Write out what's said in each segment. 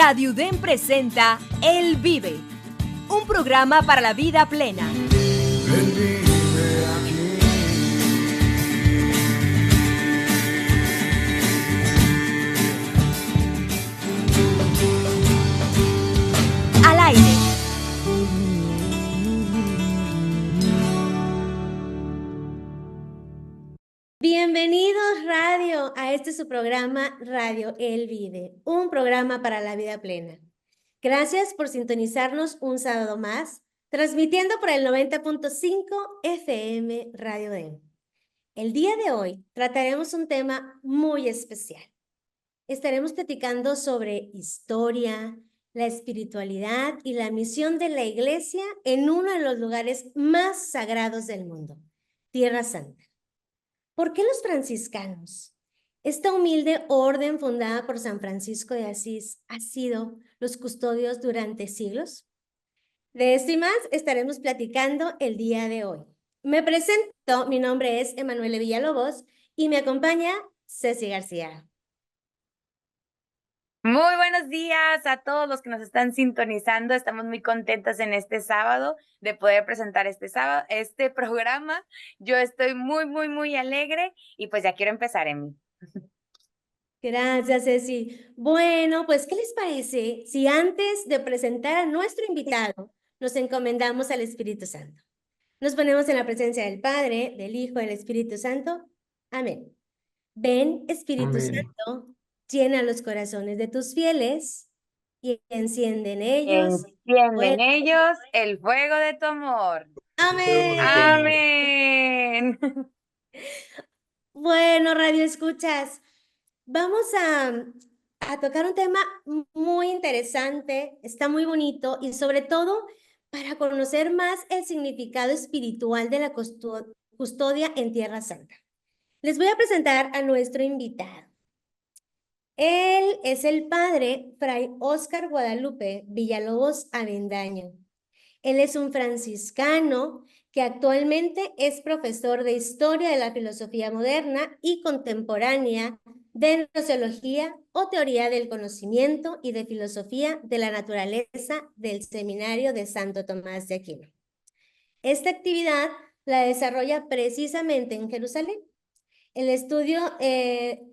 Radio UDEM presenta Él Vive, un programa para la vida plena. Él vive aquí. Al aire. Bienvenidos Radio a este su programa Radio Él Vive, un programa para la vida plena. Gracias por sintonizarnos un sábado más, transmitiendo por el 90.5 FM Radio UDEM. El día de hoy trataremos un tema muy especial. Estaremos platicando sobre historia, la espiritualidad y la misión de la Iglesia en uno de los lugares más sagrados del mundo, Tierra Santa. ¿Por qué los franciscanos? Esta humilde orden fundada por San Francisco de Asís ha sido los custodios durante siglos. De esto y más estaremos platicando el día de hoy. Me presento, mi nombre es Emanuele Villalobos y me acompaña Ceci García. Muy buenos días a todos los que nos están sintonizando. Estamos muy contentas en este sábado de poder presentar este programa. Yo estoy muy alegre y pues ya quiero empezar, Emi. Gracias, Ceci. Bueno, pues, ¿qué les parece si antes de presentar a nuestro invitado nos encomendamos al Espíritu Santo? Nos ponemos en la presencia del Padre, del Hijo, del Espíritu Santo. Amén. Ven, Espíritu Amén. Santo, llena los corazones de tus fieles y enciende en ellos. Enciende en ellos el fuego de tu amor. Amén. Amén. Bueno, Radio Escuchas, vamos a tocar un tema muy interesante, está muy bonito y sobre todo para conocer más el significado espiritual de la custodia en Tierra Santa. Les voy a presentar a nuestro invitado. Él es el padre Fray Óscar Guadalupe Villalobos Avendaño. Él es un franciscano que actualmente es profesor de Historia de la Filosofía Moderna y Contemporánea, de Gnoseología o Teoría del Conocimiento y de Filosofía de la Naturaleza del Seminario de Santo Tomás de Aquino. Esta actividad la desarrolla precisamente en Jerusalén. El estudio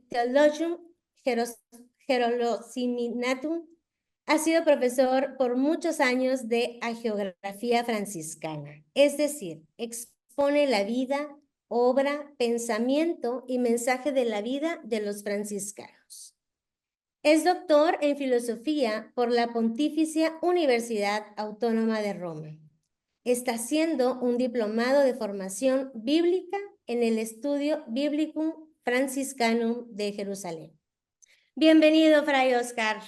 Theologium Hieronymianatum ha sido profesor por muchos años de hagiografía franciscana, es decir, expone la vida, obra, pensamiento y mensaje de la vida de los franciscanos. Es doctor en filosofía por la Pontificia Universidad Autónoma de Roma. Está haciendo un diplomado de formación bíblica en el Estudio Biblicum Franciscanum de Jerusalén. Bienvenido, Fray Óscar.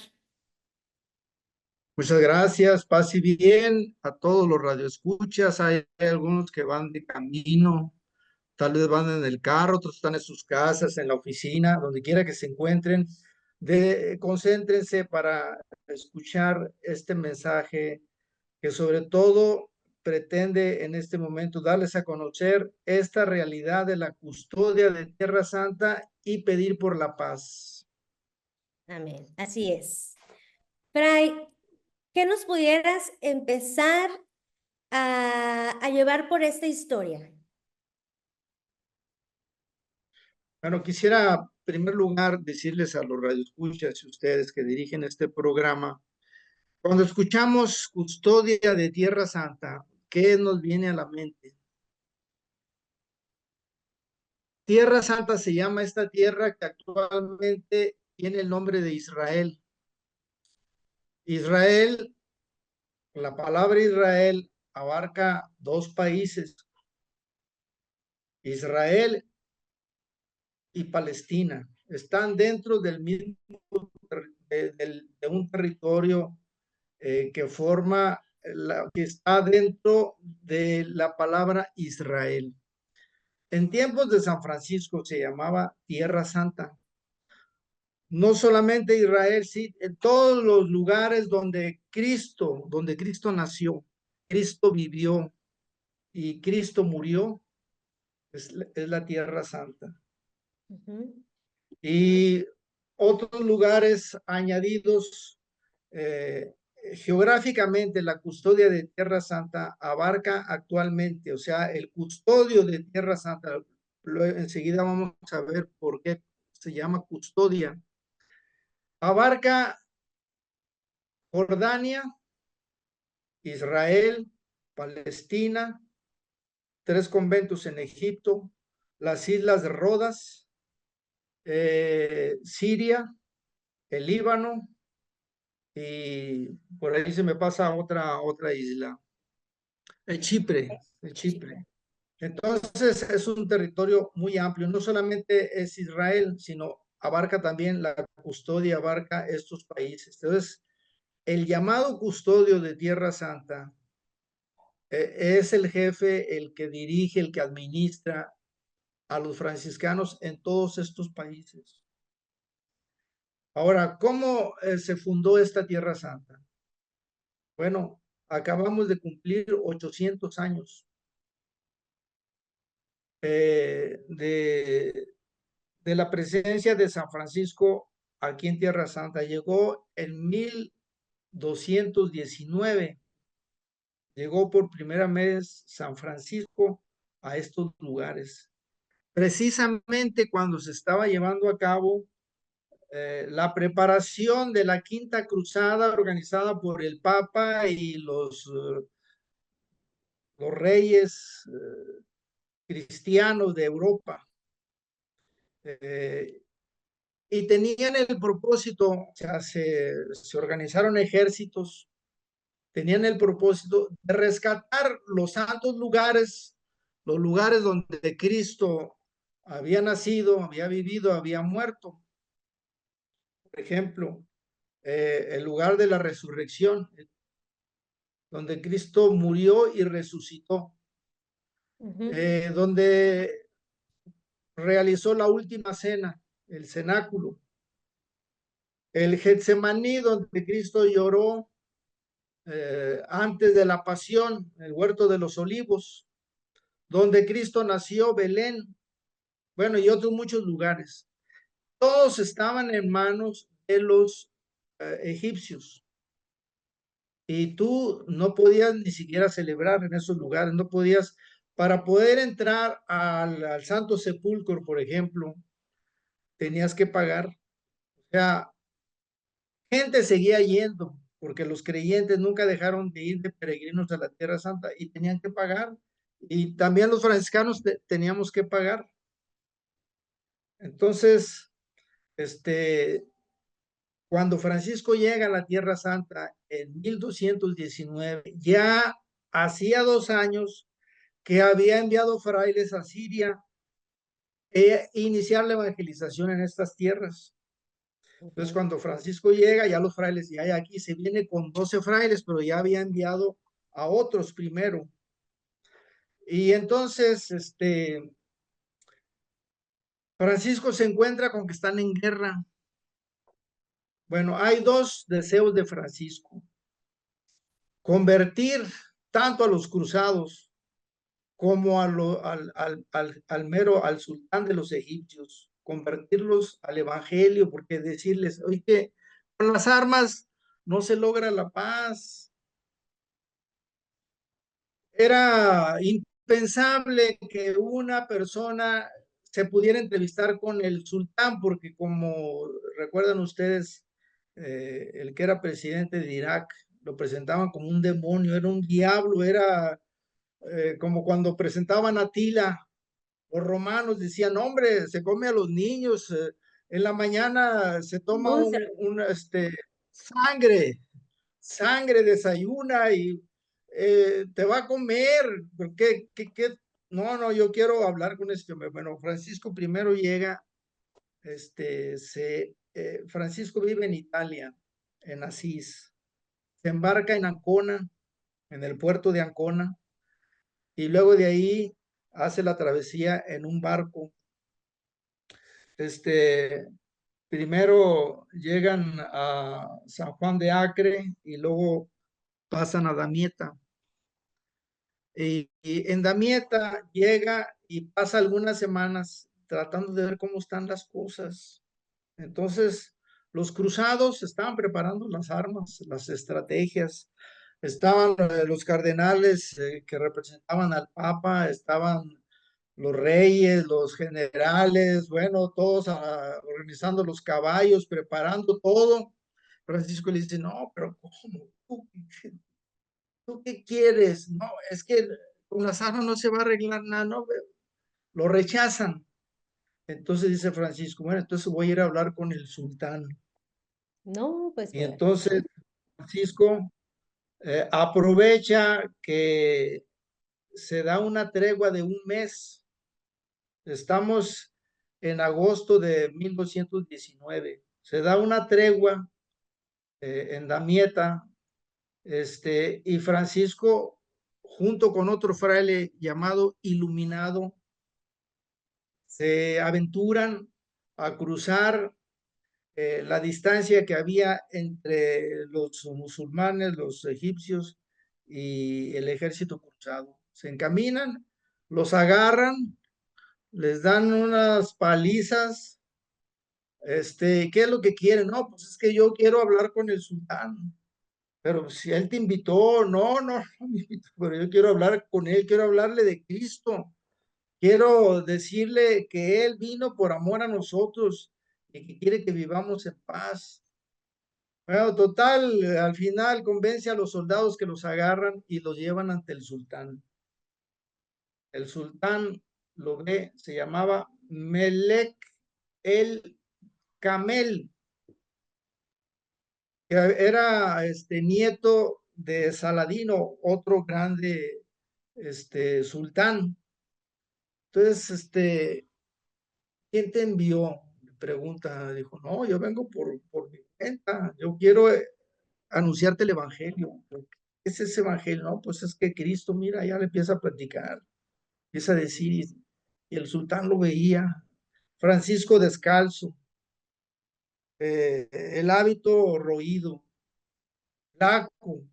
Muchas gracias, paz y bien a todos los radioescuchas. Hay algunos que van de camino, tal vez van en el carro, otros están en sus casas, en la oficina, donde quiera que se encuentren. Concéntrense para escuchar este mensaje que sobre todo pretende en este momento darles a conocer esta realidad de la custodia de Tierra Santa y pedir por la paz. Amén, así es. Fray, ¿qué nos pudieras empezar a llevar por esta historia? Bueno, quisiera en primer lugar decirles a los radioescuchas y ustedes que dirigen este programa, cuando escuchamos custodia de Tierra Santa, ¿qué nos viene a la mente? Tierra Santa se llama esta tierra que actualmente tiene el nombre de Israel. Israel, la palabra Israel abarca dos países, Israel y Palestina. Están dentro del mismo, de un territorio que forma, que está dentro de la palabra Israel. En tiempos de San Francisco se llamaba Tierra Santa. No solamente Israel, sí, en todos los lugares donde Cristo nació, Cristo vivió y Cristo murió, es la Tierra Santa. Y otros lugares añadidos Geográficamente, la custodia de Tierra Santa abarca actualmente, o sea, el custodio de Tierra Santa, enseguida vamos a ver por qué se llama custodia, abarca Jordania, Israel, Palestina, 3 conventos en Egipto, las islas de Rodas, Siria, el Líbano, y por ahí se me pasa otra isla, Chipre, Chipre. Entonces es un territorio muy amplio, no solamente es Israel, sino abarca también la custodia, abarca estos países. Entonces, el llamado custodio de Tierra Santa es el jefe, el que dirige, el que administra a los franciscanos en todos estos países. Ahora, ¿cómo se fundó esta Tierra Santa? Bueno, acabamos de cumplir 800 años de la presencia de San Francisco aquí en Tierra Santa. Llegó en 1219. Llegó por primera vez San Francisco a estos lugares. Precisamente cuando se estaba llevando a cabo la preparación de la Quinta Cruzada organizada por el Papa y los reyes cristianos de Europa. Y tenían el propósito, o sea, se organizaron ejércitos, tenían el propósito de rescatar los santos lugares, los lugares donde Cristo había nacido, había vivido, había muerto. Por ejemplo, el lugar de la resurrección, donde Cristo murió y resucitó, donde realizó la última cena, el cenáculo, el Getsemaní, donde Cristo lloró antes de la pasión, el huerto de los olivos, donde Cristo nació, Belén, bueno, y otros muchos lugares. Todos estaban en manos de los egipcios. Y tú no podías ni siquiera celebrar en esos lugares, no podías, para poder entrar al Santo Sepulcro, por ejemplo, tenías que pagar. O sea, gente seguía yendo, porque los creyentes nunca dejaron de ir de peregrinos a la Tierra Santa y tenían que pagar. Y también los franciscanos teníamos que pagar. Entonces, cuando Francisco llega a la Tierra Santa en 1219, ya hacía 2 años que había enviado frailes a Siria e iniciar la evangelización en estas tierras. Entonces, cuando Francisco llega, ya los frailes, ya hay aquí, se viene con 12 frailes, pero ya había enviado a otros primero. Y entonces, Francisco se encuentra con que están en guerra. Bueno, hay 2 deseos de Francisco: convertir tanto a los cruzados como al sultán de los egipcios, convertirlos al evangelio, porque decirles, oye, con las armas no se logra la paz. Era impensable que una persona se pudiera entrevistar con el sultán, porque como recuerdan ustedes, el que era presidente de Irak, lo presentaban como un demonio, era un diablo, era como cuando presentaban a Atila. Los romanos decían, hombre, se come a los niños, en la mañana se toma sangre, desayuna y te va a comer. ¿Qué? No, yo quiero hablar con este hombre. Bueno, Francisco primero llega, Francisco vive en Italia, en Asís, se embarca en Ancona, en el puerto de Ancona, y luego de ahí hace la travesía en un barco. Primero llegan a San Juan de Acre y luego pasan a Damieta. Y en Damieta llega y pasa algunas semanas tratando de ver cómo están las cosas. Entonces los cruzados estaban preparando las armas, las estrategias. Estaban los cardenales que representaban al Papa, estaban los reyes, los generales, bueno, todos organizando los caballos, preparando todo. Francisco le dice, no, pero ¿cómo? ¿Tú qué quieres? No, es que con las armas no se va a arreglar nada, no, lo rechazan. Entonces dice Francisco, bueno, entonces voy a ir a hablar con el sultán. No, pues Y bueno. entonces Francisco aprovecha que se da una tregua de un mes. Estamos en agosto de 1219. Se da una tregua en Damieta, y Francisco, junto con otro fraile llamado Iluminado, se aventuran a cruzar la distancia que había entre los musulmanes, los egipcios y el ejército cruzado. Se encaminan, los agarran, les dan unas palizas. ¿Qué es lo que quieren? No, pues es que yo quiero hablar con el sultán. Pero si él te invitó, no me invitó, pero yo quiero hablar con él, quiero hablarle de Cristo. Quiero decirle que Él vino por amor a nosotros y que quiere que vivamos en paz. Bueno, total, al final convence a los soldados que los agarran y los llevan ante el sultán. El sultán lo ve, se llamaba Melek el Camel, que era nieto de Saladino, otro grande sultán. Entonces, ¿quién te envió? Me pregunta, dijo, no, yo vengo por mi cuenta, yo quiero anunciarte el evangelio. ¿Qué es ese evangelio? No, pues es que Cristo, mira, ya le empieza a platicar, empieza a decir, y el sultán lo veía, Francisco descalzo, el hábito roído, flaco.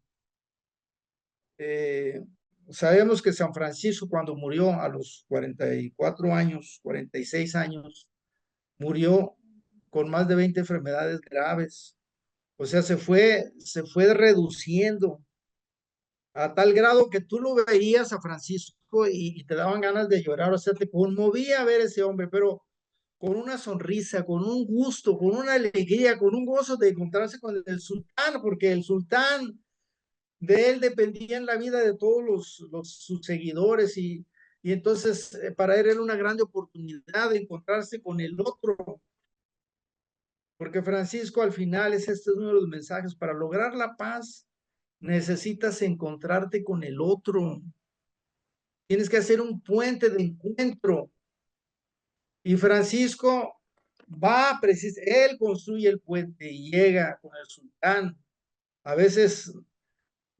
Sabemos que San Francisco cuando murió a los 44 años, 46 años, murió con más de 20 enfermedades graves. O sea, se fue reduciendo a tal grado que tú lo veías a Francisco y te daban ganas de llorar. O sea, te conmovía ver ese hombre, pero con una sonrisa, con un gusto, con una alegría, con un gozo de encontrarse con el sultán, porque el sultán, de él dependían la vida de todos sus seguidores y entonces para él era una grande oportunidad de encontrarse con el otro. Porque Francisco, al final, este es uno de los mensajes: para lograr la paz, necesitas encontrarte con el otro. Tienes que hacer un puente de encuentro. Y Francisco él construye el puente y llega con el sultán. A veces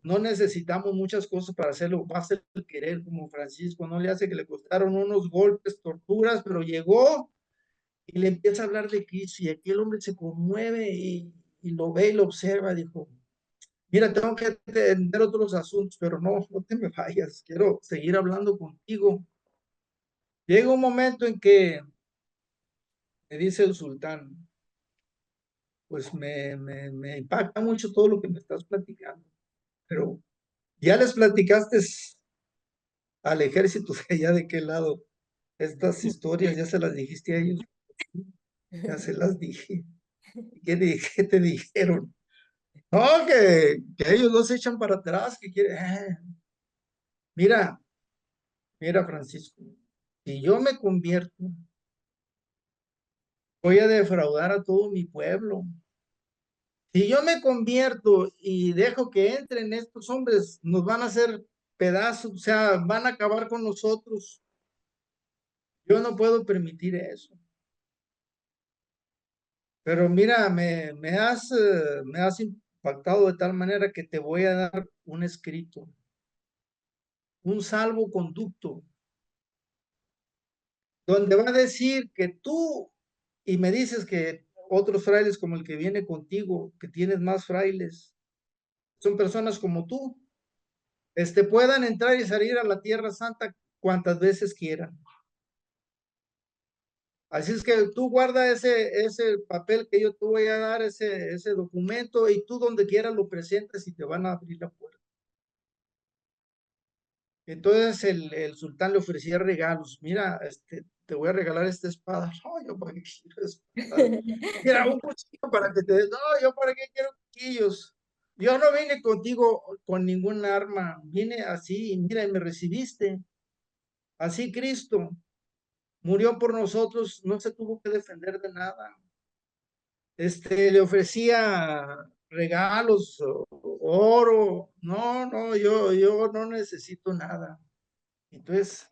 no necesitamos muchas cosas para hacerlo, basta el querer, como Francisco. No le hace que le costaron unos golpes, torturas, pero llegó y le empieza a hablar de Cristo y aquí el hombre se conmueve y lo ve y lo observa. Dijo, mira, tengo que atender otros asuntos, pero no te me vayas, quiero seguir hablando contigo. Llega un momento en que me dice el sultán, pues me impacta mucho todo lo que me estás platicando, pero ya les platicaste al ejército de allá de qué lado estas historias, ya se las dijiste a ellos. Ya se las dije. ¿Qué te dijeron? No, que ellos no se echan para atrás, que quieren. Mira, Francisco, si yo me convierto, voy a defraudar a todo mi pueblo. Si yo me convierto y dejo que entren estos hombres, nos van a hacer pedazos, o sea, van a acabar con nosotros. Yo no puedo permitir eso. Pero mira, me has impactado de tal manera que te voy a dar un escrito, un salvoconducto, donde va a decir que tú, y me dices que otros frailes como el que viene contigo, que tienes más frailes, son personas como tú, puedan entrar y salir a la Tierra Santa cuantas veces quieran. Así es que tú guarda ese papel que yo te voy a dar, ese documento, y tú donde quiera lo presentes y te van a abrir la puerta. Entonces el sultán le ofrecía regalos. Mira, te voy a regalar esta espada. No, yo para qué quiero espada. Mira, un cuchillo para que te des. No, yo para qué quiero cuchillos. Yo no vine contigo con ningún arma. Vine así, y mira, y me recibiste. Así Cristo murió por nosotros, no se tuvo que defender de nada. Le ofrecía regalos, oro. No, no, yo no necesito nada. Entonces,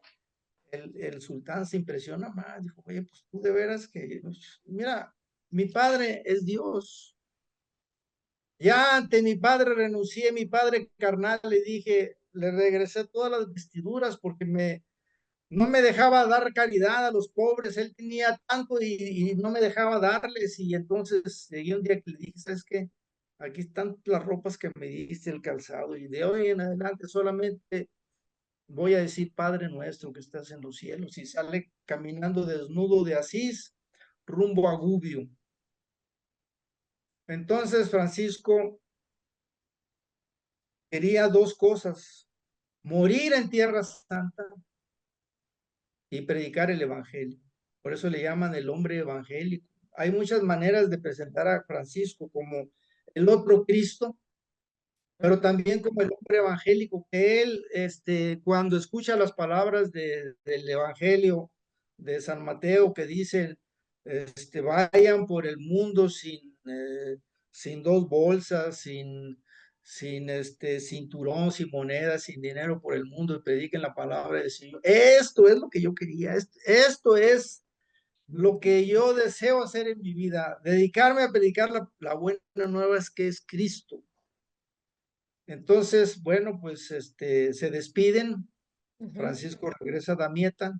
el sultán se impresiona más. Dijo, oye, pues tú de veras que, mira, mi padre es Dios. Ya ante mi padre renuncié, mi padre carnal, le dije, le regresé todas las vestiduras porque no me dejaba dar caridad a los pobres. Él tenía tanto y no me dejaba darles. Y entonces llegué un día que le dije, ¿sabes qué? Aquí están las ropas que me diste, el calzado, y de hoy en adelante solamente voy a decir, Padre nuestro que estás en los cielos, y sale caminando desnudo de Asís rumbo a Gubbio. Entonces Francisco quería dos cosas: morir en Tierra Santa y predicar el Evangelio. Por eso le llaman el hombre evangélico. Hay muchas maneras de presentar a Francisco como el otro Cristo, pero también como el hombre evangélico, que él, cuando escucha las palabras del Evangelio de San Mateo, que dicen, vayan por el mundo sin dos bolsas, sin cinturón, sin monedas, sin dinero por el mundo, y prediquen la palabra del Señor. Esto es lo que yo quería, esto es lo que yo deseo hacer en mi vida, dedicarme a predicar la buena nueva, es que es Cristo. Entonces, bueno, pues se despiden. Francisco regresa a Damieta,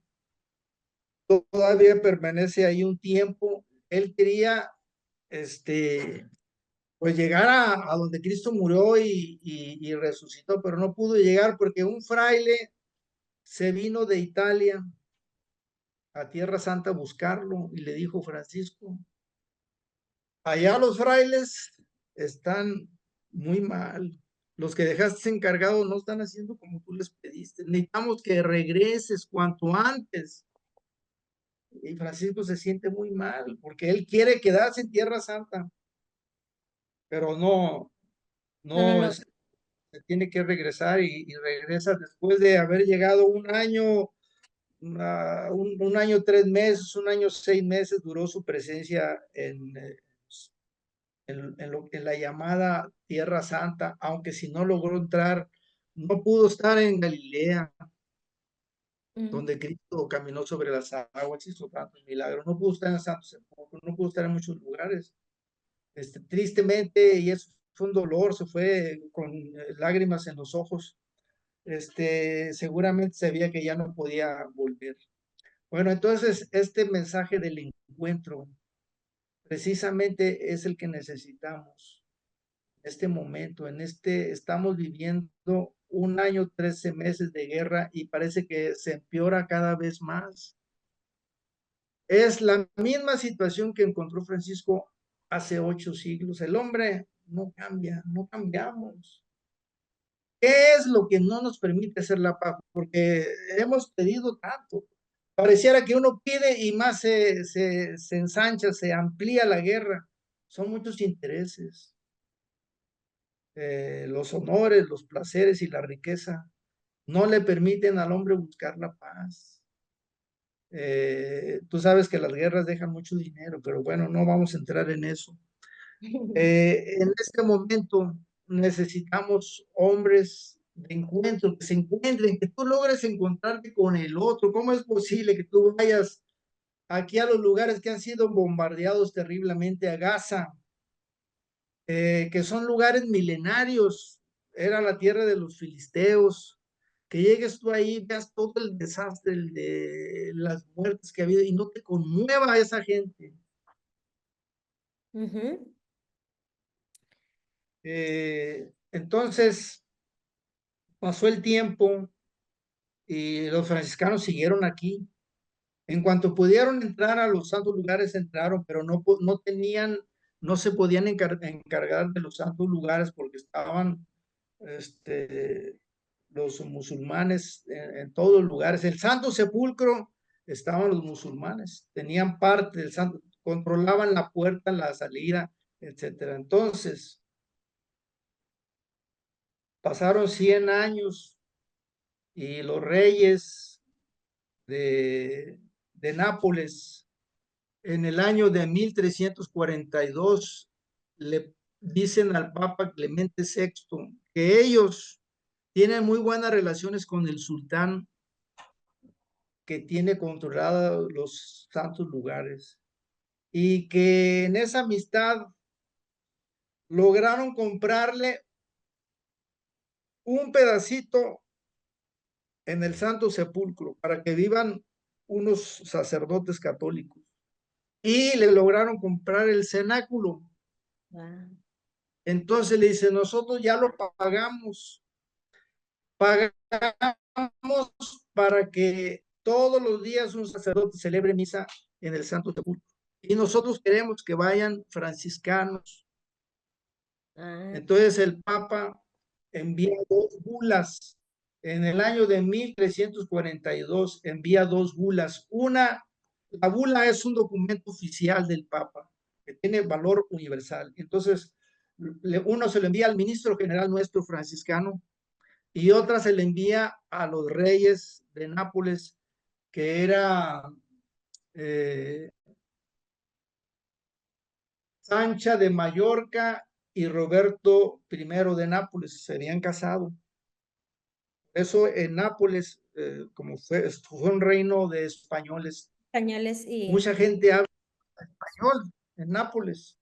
todavía permanece ahí un tiempo. Él quería, pues llegar a donde Cristo murió y resucitó, pero no pudo llegar porque un fraile se vino de Italia a Tierra Santa a buscarlo y le dijo, Francisco, allá los frailes están muy mal. Los que dejaste encargados no están haciendo como tú les pediste. Necesitamos que regreses cuanto antes. Y Francisco se siente muy mal porque él quiere quedarse en Tierra Santa, pero no, No. se tiene que regresar, y regresa después de haber llegado un año, un año 3 meses, un año 6 meses duró su presencia en la llamada Tierra Santa, aunque si no logró entrar, no pudo estar en Galilea, donde Cristo caminó sobre las aguas, hizo tantos milagros, no pudo estar en Santo Sepulcro, no pudo estar en muchos lugares. Tristemente, y eso fue un dolor, se fue con lágrimas en los ojos. Seguramente sabía que ya no podía volver. Bueno, entonces este mensaje del encuentro precisamente es el que necesitamos en este momento. Estamos viviendo un año, 13 meses de guerra, y parece que se empeora cada vez más. Es la misma situación que encontró Francisco hace 8 siglos. El hombre no cambia, no cambiamos. ¿Qué es lo que no nos permite hacer la paz? Porque hemos pedido tanto. Pareciera que uno pide y más se ensancha, se amplía la guerra. Son muchos intereses. Los honores, los placeres y la riqueza no le permiten al hombre buscar la paz. Tú sabes que las guerras dejan mucho dinero, pero bueno, no vamos a entrar en eso. En este momento necesitamos hombres de encuentro, que se encuentren, que tú logres encontrarte con el otro. ¿Cómo es posible que tú vayas aquí a los lugares que han sido bombardeados terriblemente, a Gaza, que son lugares milenarios? Era la tierra de los filisteos. Que llegues tú ahí, veas todo el desastre, de las muertes que ha habido, y no te conmueva a esa gente. Entonces pasó el tiempo y los franciscanos siguieron aquí En cuanto pudieron entrar a los santos lugares, entraron, pero no se podían encargar de los santos lugares porque estaban los musulmanes en todos lugares. El Santo Sepulcro estaban los musulmanes, tenían parte del santo, controlaban la puerta, la salida, etcétera. Entonces, pasaron 100 años y los reyes de Nápoles, en el año de 1342, le dicen al Papa Clemente VI que ellos tienen muy buenas relaciones con el sultán que tiene controlados los santos lugares y que en esa amistad lograron comprarle un pedacito en el Santo Sepulcro para que vivan unos sacerdotes católicos y le lograron comprar el cenáculo. Wow. Entonces le dice, nosotros ya lo pagamos para que todos los días un sacerdote celebre misa en el Santo Sepulcro. Y nosotros queremos que vayan franciscanos. Entonces el Papa envía 2 bulas. En el año de 1342 envía 2 bulas. La bula es un documento oficial del Papa que tiene valor universal. Entonces, uno se lo envía al ministro general nuestro franciscano y otra se le envía a los reyes de Nápoles, que era Sancha de Mallorca y Roberto I de Nápoles. Se habían casado. Eso en Nápoles, como fue un reino de españoles. Españoles y... Mucha gente habla español en Nápoles.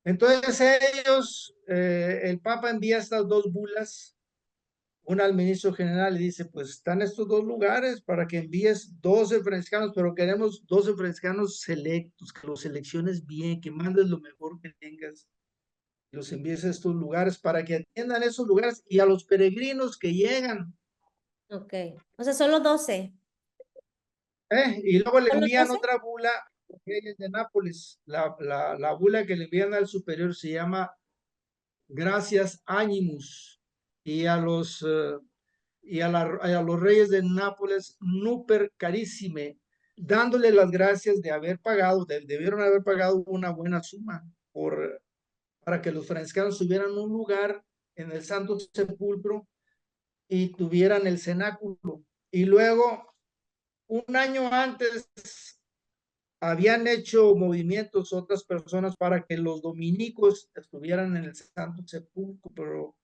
Entonces ellos, el Papa envía estas 2 bulas, una al ministro general y dice, pues están estos 2 lugares para que envíes 12 franciscanos, pero queremos 12 franciscanos selectos, que los selecciones bien, que mandes lo mejor que tengas, los envíes a estos lugares para que atiendan esos lugares y a los peregrinos que llegan. Ok, o sea, solo 12. Y luego le ¿Solo envían 12? otra bula a los reyes de Nápoles. La bula que le envían al superior se llama Gracias Animus, y a los reyes de Nápoles Nuper Carissime, dándole las gracias de haber pagado, debieron haber pagado una buena suma para que los franciscanos tuvieran un lugar en el Santo Sepulcro y tuvieran el cenáculo. Y luego, un año antes, habían hecho movimientos otras personas para que los dominicos estuvieran en el Santo Sepulcro, pero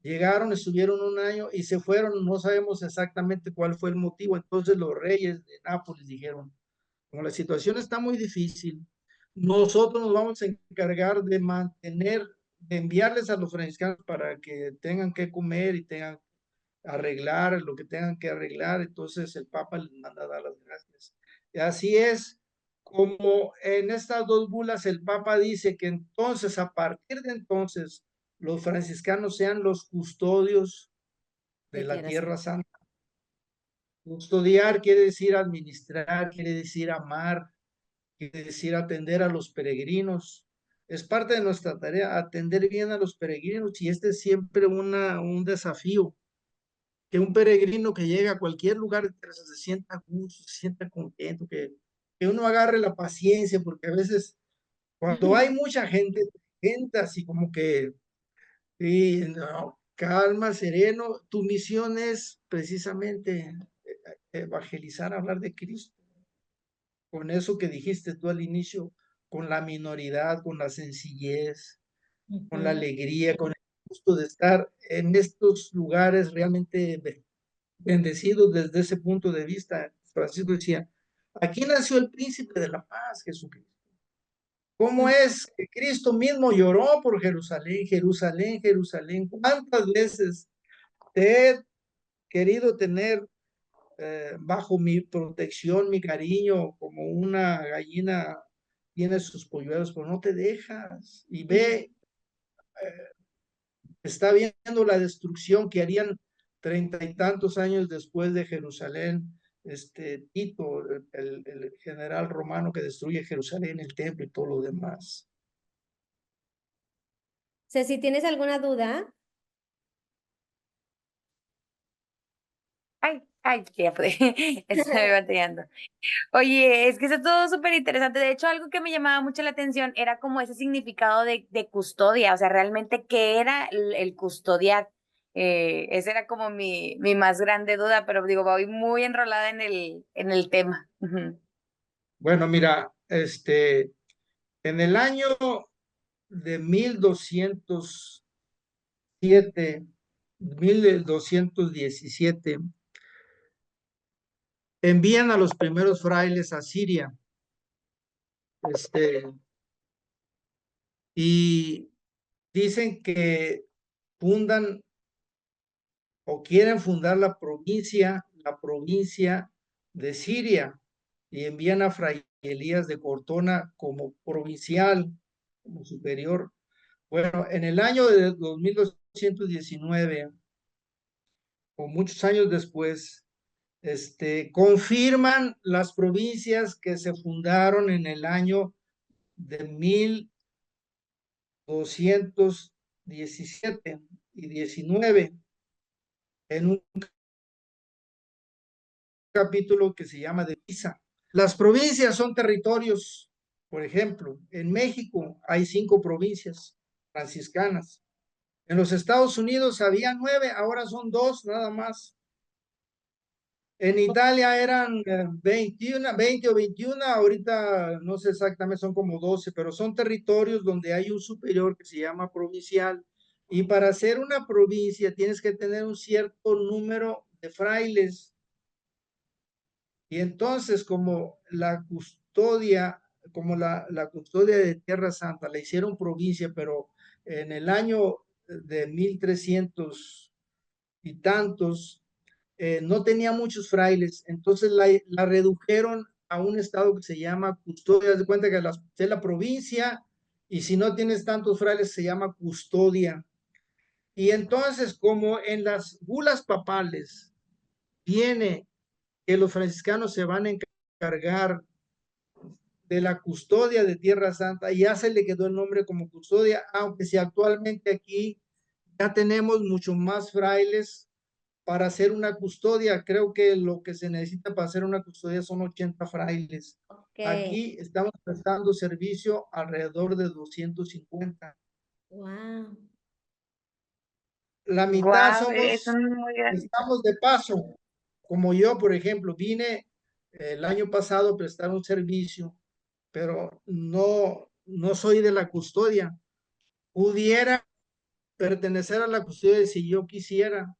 llegaron, estuvieron un año y se fueron, no sabemos exactamente cuál fue el motivo. Entonces los reyes de Nápoles dijeron, como la situación está muy difícil, nosotros nos vamos a encargar de de enviarles a los franciscanos para que tengan que comer y tengan que arreglar lo que tengan que arreglar. Entonces el Papa les manda a dar las gracias. Y así es como en estas 2 bulas el Papa dice que entonces, a partir de entonces, los franciscanos sean los custodios de la Tierra Santa. Custodiar quiere decir administrar, quiere decir amar, quiere decir atender a los peregrinos. Es parte de nuestra tarea atender bien a los peregrinos, y este es siempre un desafío. Que un peregrino que llega a cualquier lugar se sienta a gusto, se sienta contento, que uno agarre la paciencia, porque a veces cuando hay mucha gente así como que, sí, no, calma, sereno, tu misión es precisamente evangelizar, hablar de Cristo, con eso que dijiste tú al inicio, con la minoridad, con la sencillez, con la alegría, con el gusto de estar en estos lugares realmente bendecidos desde ese punto de vista. Francisco decía, aquí nació el príncipe de la paz, Jesucristo. ¿Cómo es que Cristo mismo lloró por Jerusalén, Jerusalén, Jerusalén? ¿Cuántas veces te he querido tener bajo mi protección, mi cariño, como una gallina tiene sus polluelos, pero no te dejas? Y ve, está viendo la destrucción que harían 30 y tantos años después de Jerusalén. Tito, el general romano que destruye Jerusalén, el templo y todo lo demás. O sea, si tienes alguna duda, Ay, ya pude. Estoy batallando. Oye, es que está todo súper interesante. De hecho, algo que me llamaba mucho la atención era como ese significado de custodia, o sea, realmente qué era el custodiar. Esa era como mi más grande duda, pero digo, voy muy enrolada en el tema. Ujú. Bueno, mira, en el año de 1217, envían a los primeros frailes a Siria, y dicen que fundan o quieren fundar la provincia de Siria, y envían a Fray Elías de Cortona como provincial, como superior. Bueno, en el año de 2219, o muchos años después, confirman las provincias que se fundaron en el año de 1217 y 19 en un capítulo que se llama de Pisa. Las provincias son territorios. Por ejemplo, en México hay 5 provincias franciscanas. En los Estados Unidos había 9, ahora son 2 nada más. En Italia eran 20 o 21, ahorita no sé exactamente, son como 12, pero son territorios donde hay un superior que se llama provincial. Y para ser una provincia tienes que tener un cierto número de frailes. Y entonces, como la custodia, la custodia de Tierra Santa la hicieron provincia, pero en el año de 1300 y tantos, no tenía muchos frailes, entonces la redujeron a un estado que se llama custodia. Haz de cuenta que es la provincia, y si no tienes tantos frailes se llama custodia. Y entonces, como en las bulas papales viene que los franciscanos se van a encargar de la custodia de Tierra Santa, ya se le quedó el nombre como custodia, aunque si actualmente aquí ya tenemos mucho más frailes para hacer una custodia. Creo que lo que se necesita para hacer una custodia son 80 frailes. ok, Aquí estamos prestando servicio alrededor de 250. wow. La mitad Guau, es un muy grande. estamos de paso. Como yo, por ejemplo, vine el año pasado a prestar un servicio, pero no soy de la custodia. Pudiera pertenecer a la custodia si yo quisiera,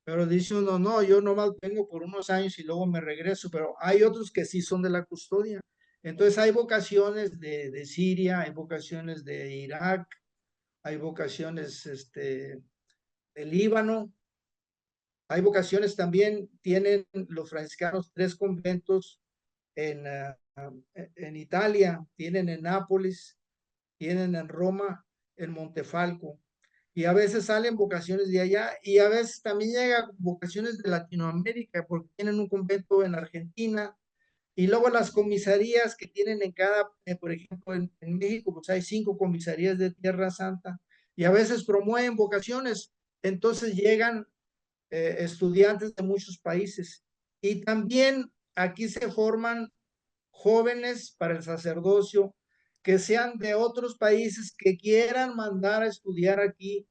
pero dice uno, no, yo nomás vengo por unos años y luego me regreso, pero hay otros que sí son de la custodia. Entonces hay vocaciones de Siria, hay vocaciones de Irak, hay vocaciones de Líbano, hay vocaciones también. Tienen los franciscanos 3 conventos en Italia, tienen en Nápoles, tienen en Roma, en Montefalco. Y a veces salen vocaciones de allá, y a veces también llegan vocaciones de Latinoamérica, porque tienen un convento en Argentina. Y luego las comisarías que tienen en cada, por ejemplo, en México, pues hay 5 comisarías de Tierra Santa, y a veces promueven vocaciones. Entonces llegan estudiantes de muchos países. Y también aquí se forman jóvenes para el sacerdocio que sean de otros países que quieran mandar a estudiar aquí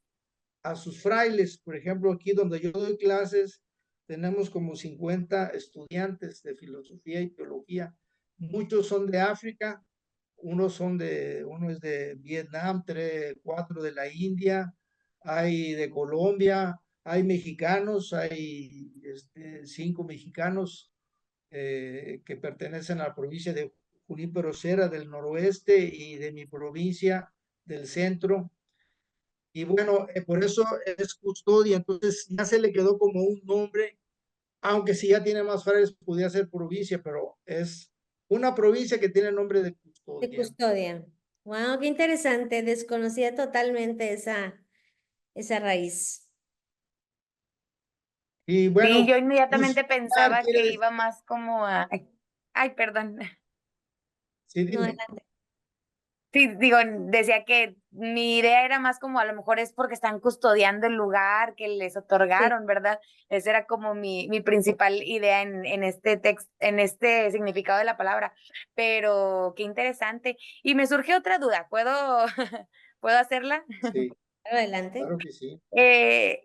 a sus frailes. Por ejemplo, aquí donde yo doy clases, tenemos como 50 estudiantes de filosofía y teología. Muchos son de África, uno es de Vietnam, 4 de la India, hay de Colombia, hay mexicanos, hay 5 mexicanos que pertenecen a la provincia de Junípero Serra del noroeste y de mi provincia del centro. Y bueno, por eso es custodia. Entonces ya se le quedó como un nombre, aunque si ya tiene más frailes, podría ser provincia, pero es una provincia que tiene nombre de De custodia. custodia. Wow, qué interesante. Desconocía totalmente esa raíz. Y Sí, bueno, yo inmediatamente custodiar pensaba quiere que decir, iba más como a... Ay, perdón. sí, No, dime. adelante. Sí, digo, decía que mi idea era más como a lo mejor es porque están custodiando el lugar que les Sí. otorgaron, ¿verdad? Esa era como mi principal idea en este texto, en este significado de la palabra. Pero qué interesante. Y me surge otra duda, ¿puedo, ¿puedo hacerla? Sí, Adelante. claro que sí. Eh,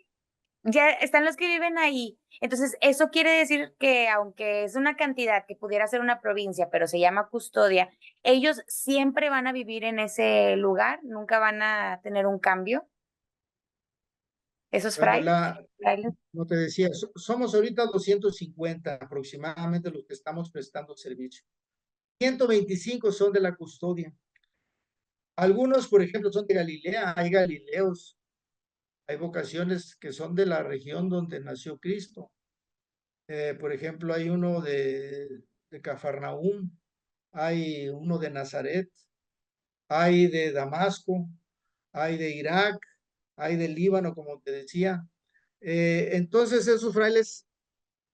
ya están los que viven ahí. Entonces, eso quiere decir que aunque es una cantidad que pudiera ser una provincia, pero se llama custodia, ellos siempre van a vivir en ese lugar, nunca van a tener un cambio. ¿Esos Bueno, frailes? como te decía, somos ahorita 250 aproximadamente los que estamos prestando servicio. 125 son de la custodia. Algunos, por ejemplo, son de Galilea, hay galileos, hay vocaciones que son de la región donde nació Cristo. Por ejemplo, hay uno de Cafarnaúm, hay uno de Nazaret, hay de Damasco, hay de Irak, hay del Líbano, como te decía. Entonces, esos frailes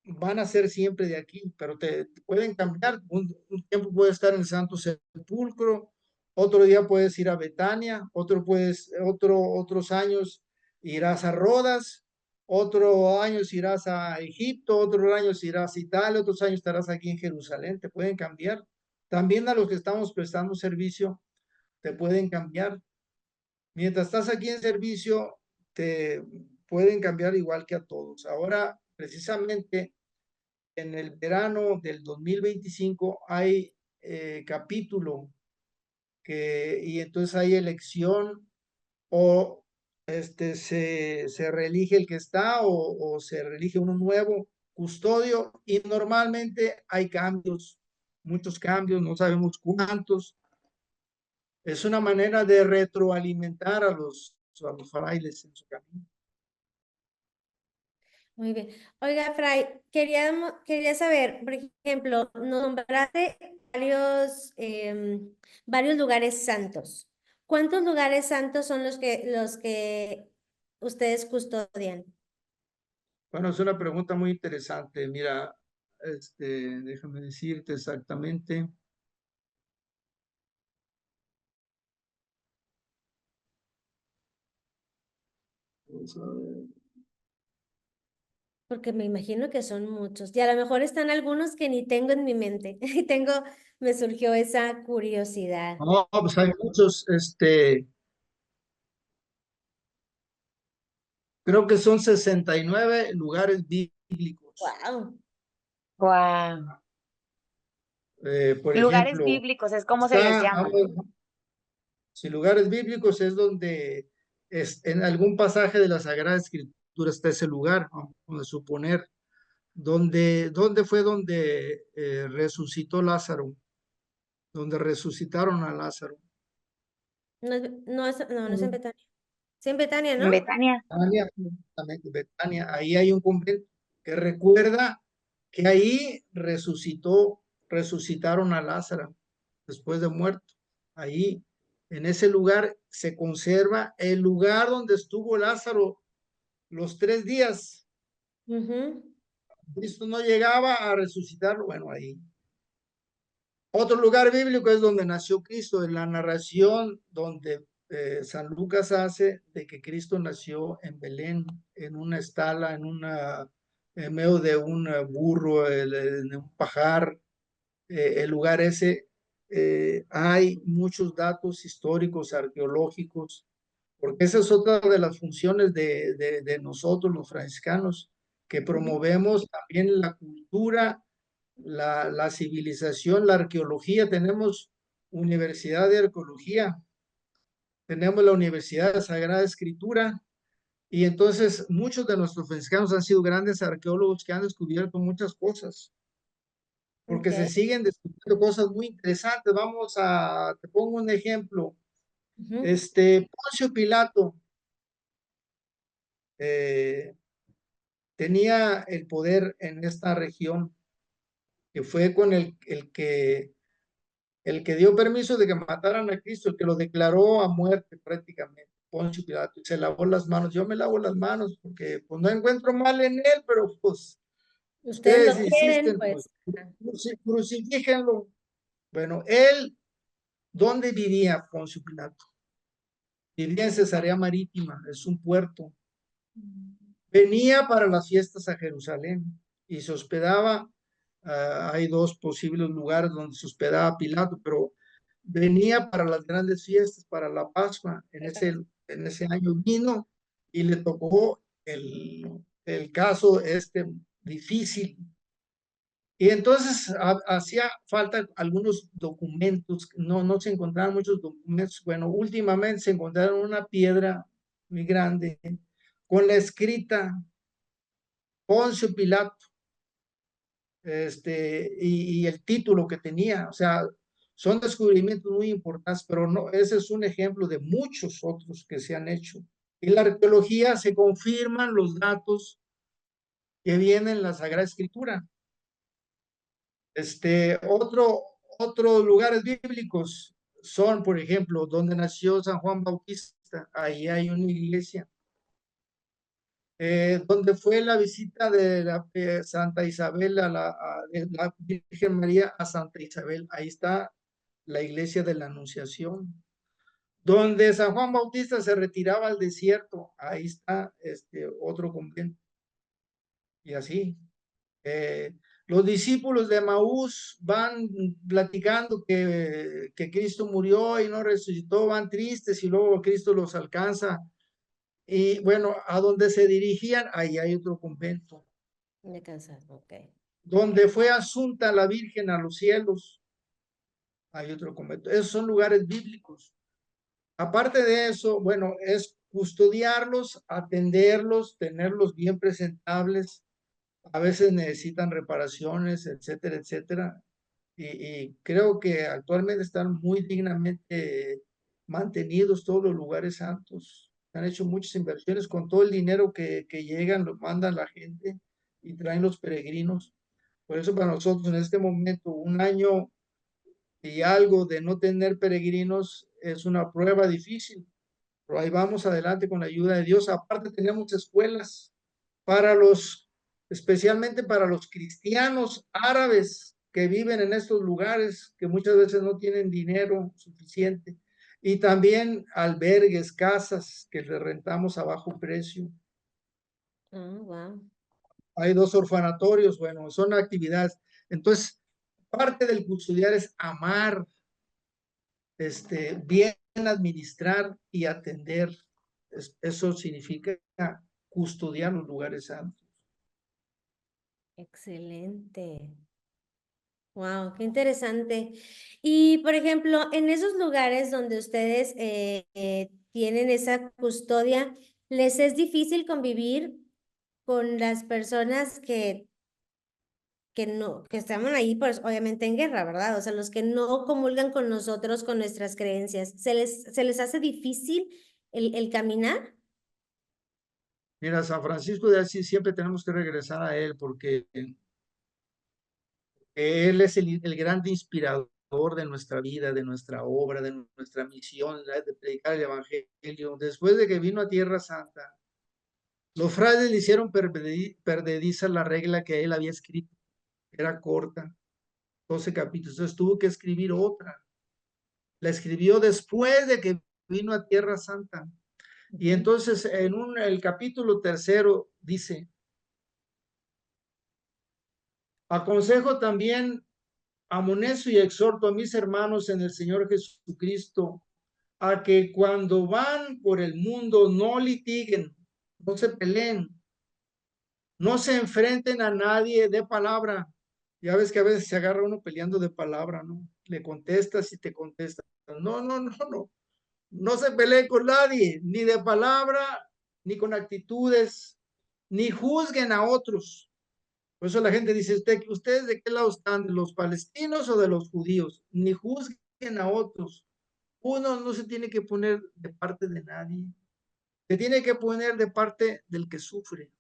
van a ser siempre de aquí, pero te pueden cambiar. Un tiempo puedes estar en el Santo Sepulcro, otro día puedes ir a Betania, otros años irás a Rodas, otros años irás a Egipto, otros años irás a Italia, otros años estarás aquí en Jerusalén, te pueden cambiar. También a los que estamos prestando servicio, te pueden cambiar. Mientras estás aquí en servicio, te pueden cambiar igual que a todos. Ahora, precisamente, en el verano del 2025 hay capítulo y entonces hay elección o se reelige el que está o se reelige uno nuevo custodio y normalmente hay cambios, muchos cambios, no sabemos cuántos. Es una manera de retroalimentar a los frailes en su camino. Muy bien. Oiga, Fray, quería saber, por ejemplo, nombraste varios lugares santos. ¿Cuántos lugares santos son los que ustedes custodian? Bueno, es una pregunta muy interesante. Mira, déjame decirte exactamente. Vamos a ver. Porque me imagino que son muchos. Y a lo mejor están algunos que ni tengo en mi mente. Y me surgió esa curiosidad. No, pues hay muchos, creo que son 69 lugares bíblicos. Wow. Wow. Por Lugares ejemplo, bíblicos es como se les llama. si lugares bíblicos es donde en algún pasaje de la Sagrada Escritura está ese lugar, vamos a suponer, donde fue donde resucitó Lázaro, donde resucitaron a Lázaro. No es en Betania. Sí, en Betania, En ¿no? Betania. Betania, justamente, Betania, ahí hay un convento que recuerda que ahí resucitaron a Lázaro después de muerto. Ahí, en ese lugar, se conserva el lugar donde estuvo Lázaro los 3 días. Ujú. Cristo no llegaba a resucitarlo, bueno, ahí. Otro lugar bíblico es donde nació Cristo, en la narración donde San Lucas hace de que Cristo nació en Belén, en una estala, en medio de un burro, en un pajar. El lugar ese, hay muchos datos históricos, arqueológicos, porque esa es otra de las funciones de nosotros, los franciscanos, que promovemos también la cultura, la civilización, la arqueología. Tenemos Universidad de Arqueología, tenemos la Universidad de Sagrada Escritura, y entonces muchos de nuestros franciscanos han sido grandes arqueólogos que han descubierto muchas cosas, porque se Ok. siguen descubriendo cosas muy interesantes. Te pongo un ejemplo. Ujú. Poncio Pilato eh, tenía el poder en esta región, que fue con el que dio permiso de que mataran a Cristo, el que lo declaró a muerte prácticamente. Poncio Pilato y se lavó las manos. Yo me lavo las manos porque pues, no encuentro mal en él, pero pues Ustedes lo ustedes quieren, insisten, pues. pues crucifíjenlo. Bueno, él, ¿dónde vivía Poncio Pilato? Vivía en Cesarea Marítima, es un puerto. Venía para las fiestas a Jerusalén y se hospedaba. Hay dos posibles lugares donde se hospedaba Pilato, pero venía para las grandes fiestas, para la Pascua. En ese año vino y le tocó el caso difícil. Y entonces hacía falta algunos documentos, no se encontraban muchos documentos. Bueno, últimamente se encontraron una piedra muy grande con la escrita Poncio Pilato, y el título que tenía. O sea, son descubrimientos muy importantes, pero no, ese es un ejemplo de muchos otros que se han hecho. En la arqueología se confirman los datos que vienen en la Sagrada Escritura. Otros lugares bíblicos son, por ejemplo, donde nació San Juan Bautista, ahí hay una iglesia. Donde fue la visita de Santa Isabel, de la Virgen María a Santa Isabel, ahí está la iglesia de la Anunciación. Donde San Juan Bautista se retiraba al desierto, ahí está otro convento. Y así. Los discípulos de Maús van platicando que Cristo murió y no resucitó, van tristes y luego Cristo los alcanza. Y bueno, a donde se dirigían, ahí hay otro convento. De cansar, ok. Donde fue asunta la Virgen a los cielos, hay otro convento. Esos son lugares bíblicos. Aparte de eso, bueno, es custodiarlos, atenderlos, tenerlos bien presentables. A veces necesitan reparaciones, etcétera, etcétera. Y creo que actualmente están muy dignamente mantenidos todos los lugares santos. Han hecho muchas inversiones con todo el dinero que llegan, lo mandan la gente y traen los peregrinos. Por eso para nosotros en este momento, un año y algo de no tener peregrinos es una prueba difícil, pero ahí vamos adelante con la ayuda de Dios. Aparte tenemos escuelas para especialmente para los cristianos árabes que viven en estos lugares, que muchas veces no tienen dinero suficiente, y también albergues, casas que les rentamos a bajo precio. Wow. Hay 2 orfanatorios, bueno, son actividades. Entonces, parte del custodiar es amar, bien administrar y atender. Eso significa custodiar los lugares santos. Excelente. Wow, qué interesante. Y por ejemplo, en esos lugares donde ustedes tienen esa custodia, ¿les es difícil convivir con las personas que estamos ahí, pues obviamente en guerra, ¿verdad? O sea, los que no comulgan con nosotros, con nuestras creencias, ¿se les hace difícil el caminar? Mira, San Francisco de Asís siempre tenemos que regresar a él porque él es el gran inspirador de nuestra vida, de nuestra obra, de nuestra misión, de predicar el evangelio. Después de que vino a Tierra Santa, los frailes le hicieron perdediza la regla que él había escrito. Era corta, 12 capítulos. Entonces tuvo que escribir otra. La escribió después de que vino a Tierra Santa. Y entonces el capítulo 3 dice: aconsejo también, amonesto y exhorto a mis hermanos en el Señor Jesucristo a que cuando van por el mundo no litiguen, no se peleen, no se enfrenten a nadie de palabra. Ya ves que a veces se agarra uno peleando de palabra, ¿no? Le contestas y te contestas. No, no, no, no. No se peleen con nadie, ni de palabra, ni con actitudes, ni juzguen a otros. Por eso la gente dice: ¿ustedes de qué lado están? ¿De los palestinos o de los judíos? Ni juzguen a otros. Uno no se tiene que poner de parte de nadie. Se tiene que poner de parte del que sufre,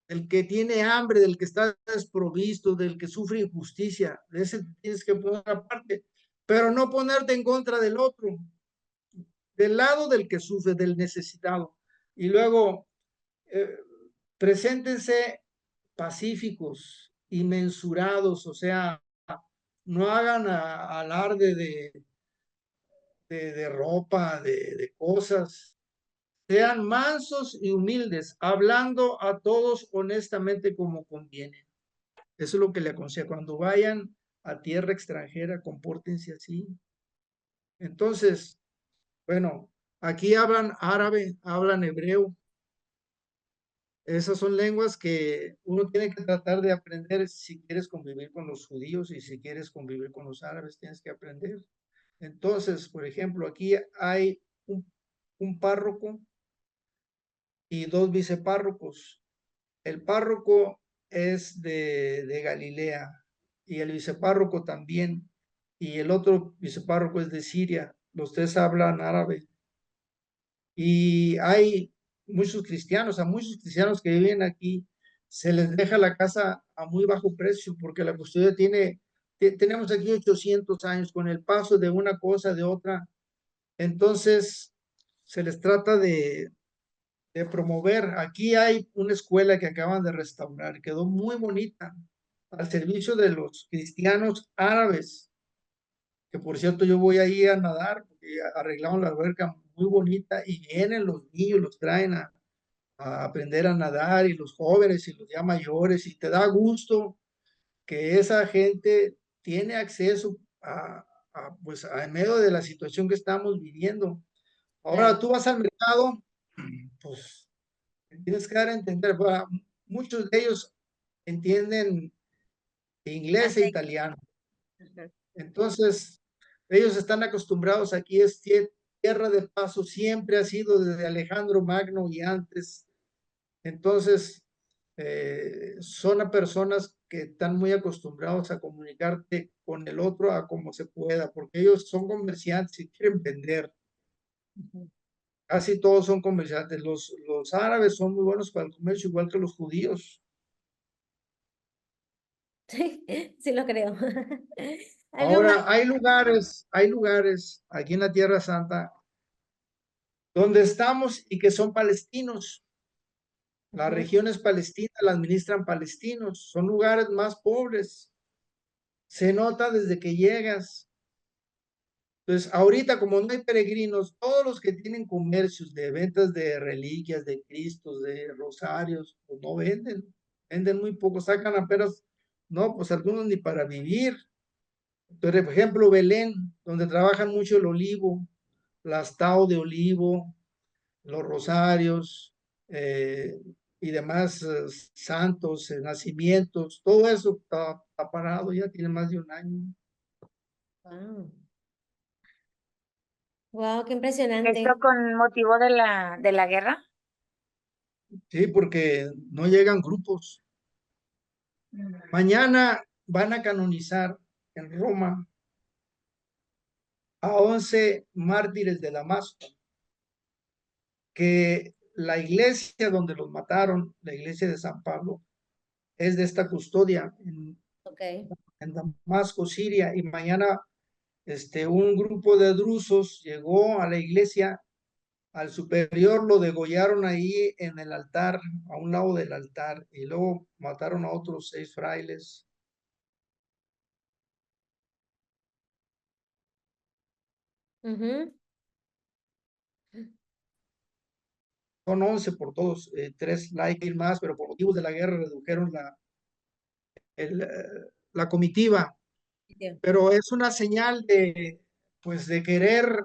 del que tiene hambre, del que está desprovisto, del que sufre injusticia. De ese tienes que poner aparte, pero no ponerte en contra del otro. del lado del que sufre, del necesitado. Y luego, preséntense pacíficos y mensurados, o sea, no hagan alarde de ropa, de cosas. Sean mansos y humildes, hablando a todos honestamente como conviene. Eso es lo que le aconsejo. Cuando vayan a tierra extranjera, compórtense así. Entonces, bueno, aquí hablan árabe, hablan hebreo. Esas son lenguas que uno tiene que tratar de aprender si quieres convivir con los judíos y si quieres convivir con los árabes, tienes que aprender. Entonces, por ejemplo, aquí hay un párroco y 2 vicepárrocos. El párroco es de Galilea y el vicepárroco también. Y el otro vicepárroco es de Siria. Los 3 hablan árabe. Y hay muchos cristianos, a muchos cristianos que viven aquí, se les deja la casa a muy bajo precio porque la custodia tenemos aquí 800 años con el paso de una cosa de otra. Entonces, se les trata de promover. Aquí hay una escuela que acaban de restaurar, quedó muy bonita, al servicio de los cristianos árabes, que por cierto yo voy ahí a nadar, porque arreglamos la alberca muy bonita y vienen los niños, los traen a aprender a nadar y los jóvenes y los ya mayores y te da gusto que esa gente tiene acceso pues en medio de la situación que estamos viviendo. Ahora tú vas al mercado, pues tienes que dar a entender, muchos de ellos entienden inglés e italiano. Entonces, ellos están acostumbrados aquí, es tierra de paso, siempre ha sido desde Alejandro Magno y antes. Entonces, son personas que están muy acostumbrados a comunicarte con el otro a como se pueda, porque ellos son comerciantes y quieren vender. Casi todos son comerciantes. Los árabes son muy buenos para el comercio, igual que los judíos. Sí, lo creo. Ahora, hay lugares aquí en la Tierra Santa donde estamos y que son palestinos. Las regiones palestinas las administran palestinos. Son lugares más pobres. Se nota desde que llegas. Entonces, ahorita como no hay peregrinos, todos los que tienen comercios de ventas de reliquias, de cristos, de rosarios, pues no venden. Venden muy poco, sacan apenas, no, pues algunos ni para vivir. Por ejemplo, Belén, donde trabajan mucho el olivo, las tau de olivo, los rosarios y demás santos, nacimientos, todo eso está parado, ya tiene más de un año. Wow, qué impresionante. ¿Esto con motivo de la guerra? Sí, porque no llegan grupos. Mañana van a canonizar en Roma a 11 mártires de Damasco, que la iglesia donde los mataron, la iglesia de San Pablo, es de esta custodia en Damasco, Siria, y mañana un grupo de drusos llegó a la iglesia, al superior lo degollaron ahí en el altar, a un lado del altar, y luego mataron a otros 6 frailes. Son 11 por todos, 3 laicos más, pero por motivos de la guerra redujeron la comitiva. Pero es una señal pues, de querer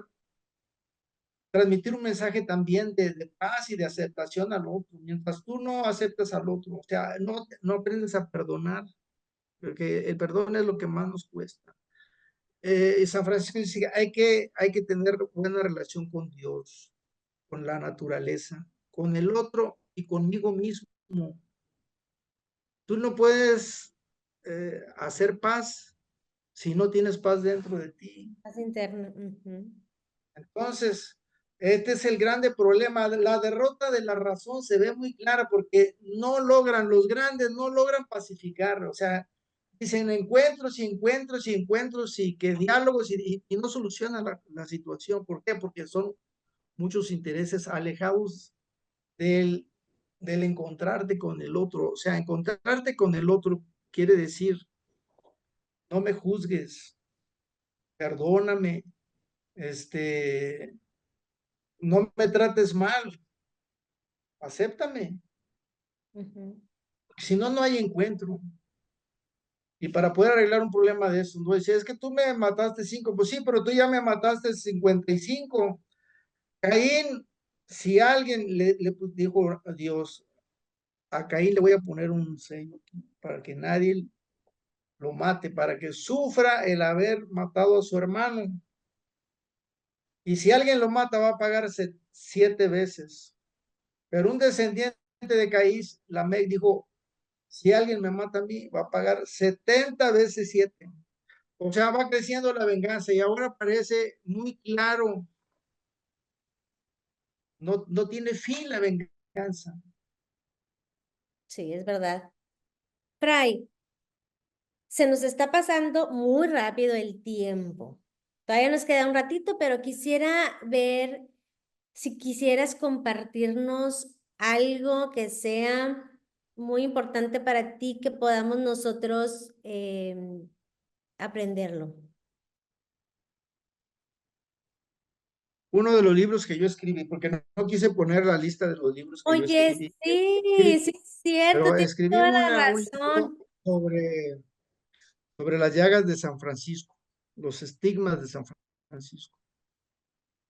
transmitir un mensaje también de paz y de aceptación al otro. Mientras tú no aceptas al otro, o sea, no aprendes a perdonar, porque el perdón es lo que más nos cuesta. San Francisco dice, hay que tener buena relación con Dios, con la naturaleza, con el otro y conmigo mismo. Tú no puedes hacer paz si no tienes paz dentro de ti. Paz interna. Entonces, este es el grande problema. La derrota de la razón se ve muy clara porque los grandes no logran pacificar. O sea, dicen encuentros y encuentros y encuentros y que diálogos y no solucionan la situación. ¿Por qué? Porque son muchos intereses alejados del encontrarte con el otro. O sea, encontrarte con el otro quiere decir, no me juzgues, perdóname, no me trates mal, acéptame. Si no, no hay encuentro. Y para poder arreglar un problema de eso, no decía, es que tú me mataste 5, pues sí, pero tú ya me mataste 55. Caín, si alguien le dijo a Dios, a Caín le voy a poner un sello para que nadie lo mate, para que sufra el haber matado a su hermano. Y si alguien lo mata, va a pagarse 7 veces. Pero un descendiente de Caín, Lamec, dijo, si alguien me mata a mí, va a pagar 70 veces 7. O sea, va creciendo la venganza y ahora parece muy claro, no tiene fin la venganza. Sí, es verdad. Fray, se nos está pasando muy rápido el tiempo. Todavía nos queda un ratito, pero quisiera ver si quisieras compartirnos algo que sea muy importante para ti, que podamos nosotros aprenderlo. Uno de los libros que yo escribí, porque no quise poner la lista de los libros que yo Oye, escribí, sí, sí es cierto, pero tienes escribí toda la un razón. libro sobre las llagas de San Francisco, los estigmas de San Francisco.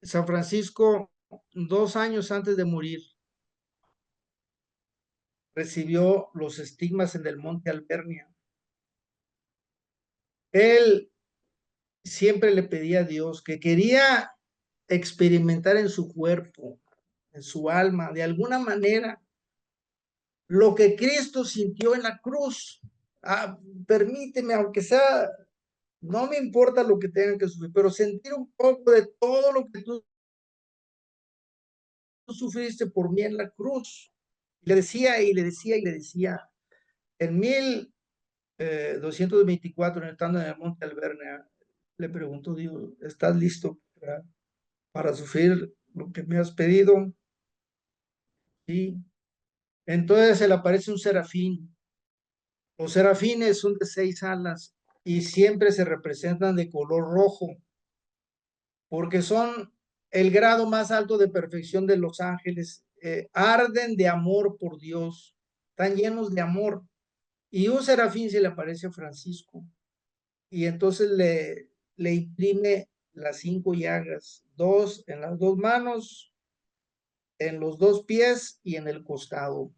San Francisco, 2 años antes de morir, recibió los estigmas en el monte Albernia. Él siempre le pedía a Dios que quería experimentar en su cuerpo, en su alma, de alguna manera, lo que Cristo sintió en la cruz. Permíteme, aunque sea, no me importa lo que tengan que sufrir, pero sentir un poco de todo lo que tú sufriste por mí en la cruz. Le decía y le decía y le decía. En 1224, estando en el monte Albernia, le preguntó Dios, ¿estás listo para sufrir lo que me has pedido? Sí. Entonces se le aparece un serafín. Los serafines son de 6 alas y siempre se representan de color rojo, porque son el grado más alto de perfección de los ángeles. Arden de amor por Dios, están llenos de amor. Y un serafín se le aparece a Francisco y entonces le imprime las 5 llagas, 2 en las 2 manos, en los 2 pies y en el costado.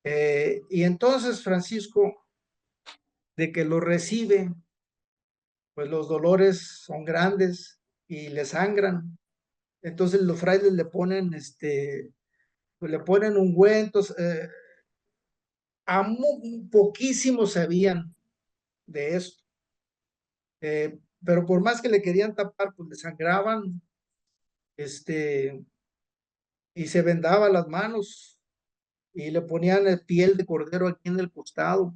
Y entonces Francisco, de que lo recibe, pues los dolores son grandes y le sangran. Entonces los frailes le ponen, pues le ponen ungüentos. Poquísimos sabían de esto. Pero por más que le querían tapar, pues le sangraban, y se vendaba las manos y le ponían piel de cordero aquí en el costado,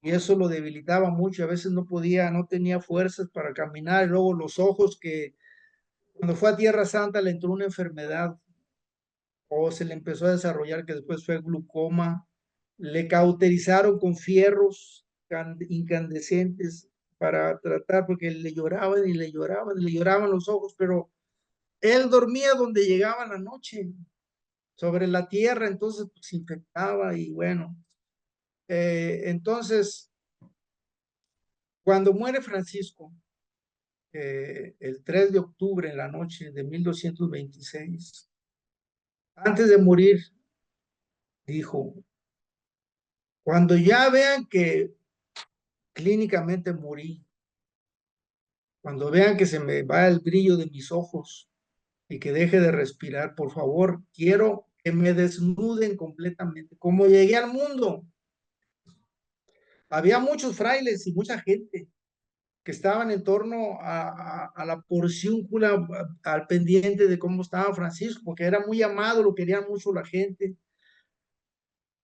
y eso lo debilitaba mucho. A veces no podía, no tenía fuerzas para caminar. Y luego los ojos, que cuando fue a Tierra Santa le entró una enfermedad o se le empezó a desarrollar, que después fue glaucoma. Le cauterizaron con fierros incandescentes para tratar, porque le lloraban y le lloraban y le lloraban los ojos, pero él dormía donde llegaba la noche, sobre la tierra, entonces pues, se infectaba. Y bueno, entonces cuando muere Francisco, el 3 de octubre en la noche de 1226, antes de morir, dijo, cuando ya vean que clínicamente morí, cuando vean que se me va el brillo de mis ojos y que deje de respirar, por favor, quiero que me desnuden completamente, como llegué al mundo. Había muchos frailes y mucha gente que estaban en torno a la porciúncula, al pendiente de cómo estaba Francisco, porque era muy amado, lo quería mucho la gente.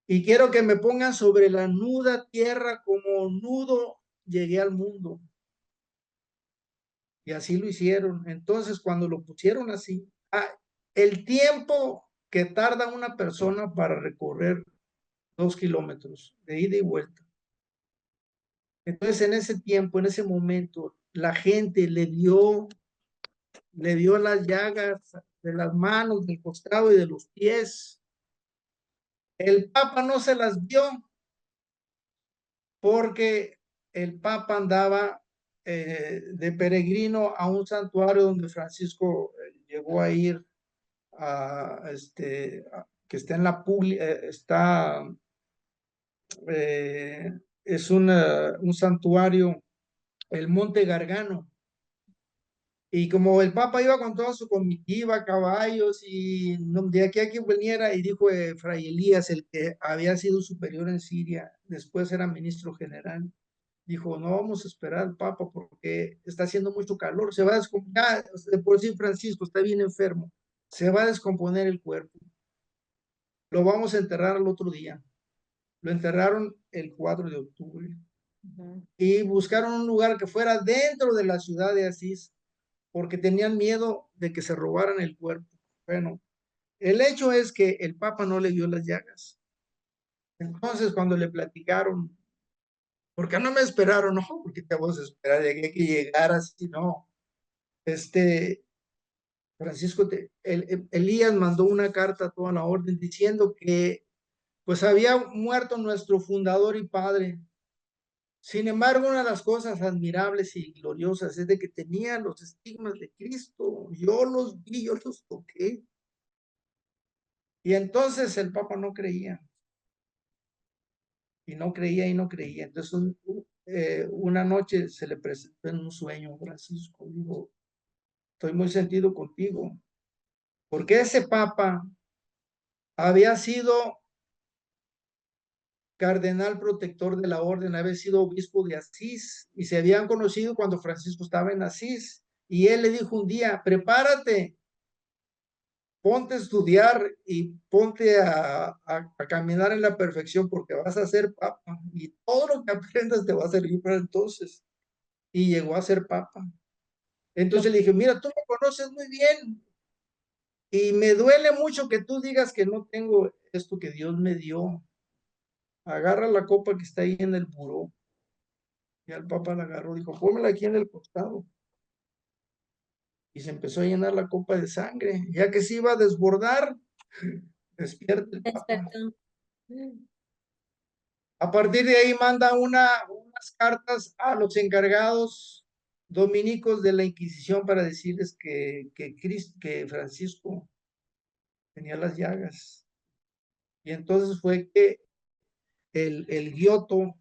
Y quiero que me pongan sobre la nuda tierra, como nudo llegué al mundo. Y así lo hicieron. Entonces, cuando lo pusieron así, el tiempo que tarda una persona para recorrer 2 kilómetros de ida y vuelta. Entonces, en ese tiempo, en ese momento, la gente le dio las llagas de las manos, del costado y de los pies. El Papa no se las vio porque el Papa andaba de peregrino a un santuario donde Francisco llegó a ir que está en la es un santuario, el Monte Gargano. Y como el Papa iba con toda su comitiva, caballos, y de aquí a que viniera, y dijo Fray Elías, el que había sido superior en Siria, después era ministro general, dijo, no vamos a esperar al Papa porque está haciendo mucho calor, se va a descomponer, de por sí Francisco está bien enfermo, se va a descomponer el cuerpo, lo vamos a enterrar al otro día. Lo enterraron el 4 de octubre. Y buscaron un lugar que fuera dentro de la ciudad de Asís, porque tenían miedo de que se robaran el cuerpo. Bueno, el hecho es que el Papa no le dio las llagas. Entonces, cuando le platicaron, ¿por qué no me esperaron? No, porque te vamos a esperar de aquí a que llegaras, si no. Francisco, Elías mandó una carta a toda la orden diciendo que pues había muerto nuestro fundador y padre. Sin embargo, una de las cosas admirables y gloriosas es de que tenía los estigmas de Cristo. Yo los vi, yo los toqué. Y entonces el Papa no creía. Y no creía y no creía. Entonces una noche se le presentó en un sueño, Francisco. Dijo, estoy muy sentido contigo. Porque ese Papa había sido cardenal protector de la orden, había sido obispo de Asís y se habían conocido cuando Francisco estaba en Asís. Y él le dijo un día, prepárate, ponte a estudiar y ponte a caminar en la perfección porque vas a ser papa y todo lo que aprendas te va a servir para entonces. Y llegó a ser papa. Entonces le dije, mira, tú me conoces muy bien y me duele mucho que tú digas que no tengo esto que Dios me dio. Agarra la copa que está ahí en el buró. Y al Papa la agarró, dijo, pónmela aquí en el costado. Y se empezó a llenar la copa de sangre. Ya que se iba a desbordar, despierta el Papa. Despertó. A partir de ahí manda unas cartas a los encargados dominicos de la Inquisición para decirles que Francisco tenía las llagas. Y entonces fue que el Giotto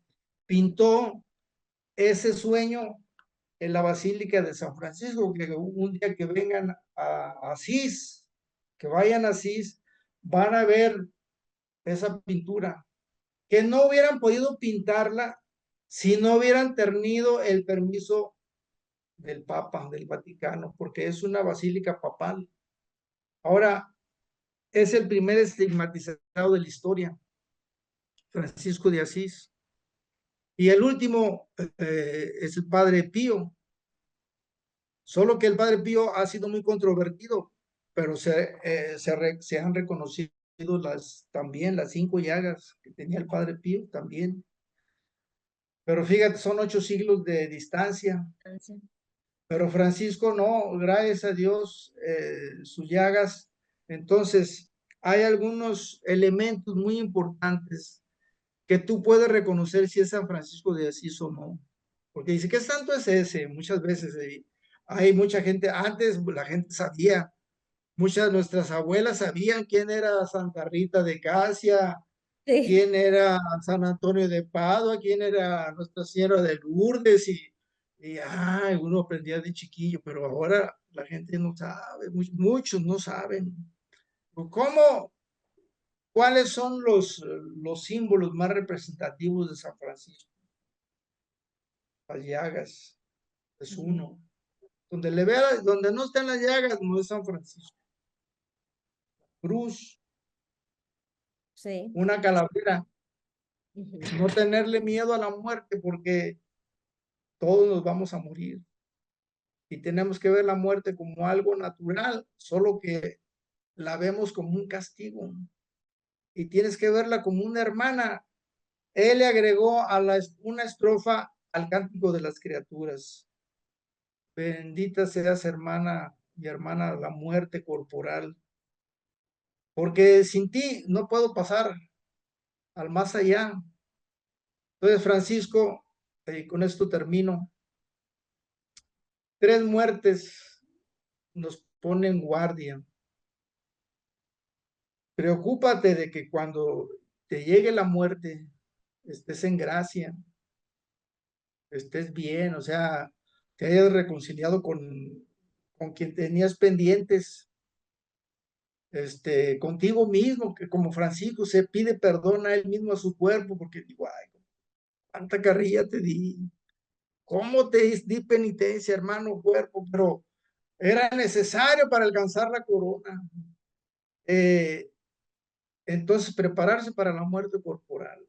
pintó ese sueño en la Basílica de San Francisco, que un día que vengan a Asís, que vayan a Asís, van a ver esa pintura, que no hubieran podido pintarla si no hubieran tenido el permiso del Papa, del Vaticano, porque es una basílica papal. Ahora, es el primer estigmatizado de la historia, Francisco de Asís. Y el último es el Padre Pío. Solo que el Padre Pío ha sido muy controvertido, pero se han reconocido también las 5 llagas que tenía el Padre Pío también. Pero fíjate, son 8 siglos de distancia. Pero Francisco no, gracias a Dios, sus llagas. Entonces, hay algunos elementos muy importantes que tú puedes reconocer si es San Francisco de Asís o no. Porque dice, ¿qué santo es ese? Muchas veces hay mucha gente, antes la gente sabía, muchas de nuestras abuelas sabían quién era Santa Rita de Casia, Sí. quién era San Antonio de Padua, quién era Nuestra Señora de Lourdes y uno aprendía de chiquillo, pero ahora la gente no sabe, muchos no saben. ¿Cuáles son los símbolos más representativos de San Francisco? Las llagas es uno. Donde no están las llagas no es San Francisco. Cruz, Sí. una calavera, no tenerle miedo a la muerte porque todos nos vamos a morir. y tenemos que ver la muerte como algo natural, solo que la vemos como un castigo y tienes que verla como una hermana. Él le agregó a una estrofa al cántico de las criaturas. Bendita seas, hermana, mi hermana, la muerte corporal, porque sin ti no puedo pasar al más allá. Entonces, Francisco, con esto termino. 3 muertes nos ponen guardia. Preocúpate de que cuando te llegue la muerte, estés en gracia, estés bien, o sea, te hayas reconciliado con quien tenías pendientes, contigo mismo, que como Francisco se pide perdón a él mismo, a su cuerpo, porque digo, ay, cuánta carrilla te di, cómo te di penitencia, hermano cuerpo, pero era necesario para alcanzar la corona. Entonces, prepararse para la muerte corporal.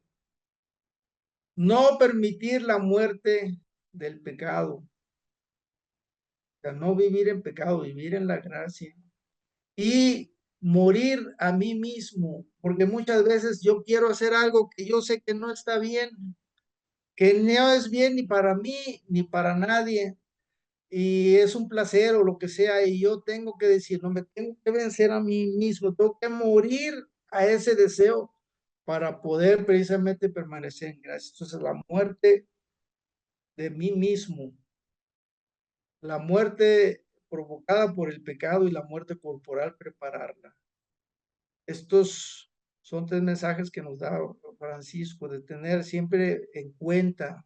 No permitir la muerte del pecado. O sea, no vivir en pecado, vivir en la gracia. Y morir a mí mismo, porque muchas veces yo quiero hacer algo que yo sé que no está bien, que no es bien ni para mí ni para nadie, y es un placer o lo que sea, y yo tengo que decir, no me tengo que vencer a mí mismo, tengo que morir a ese deseo para poder precisamente permanecer en gracia. Entonces, la muerte de mí mismo, la muerte provocada por el pecado y la muerte corporal, prepararla. Estos son 3 mensajes que nos da Francisco, de tener siempre en cuenta.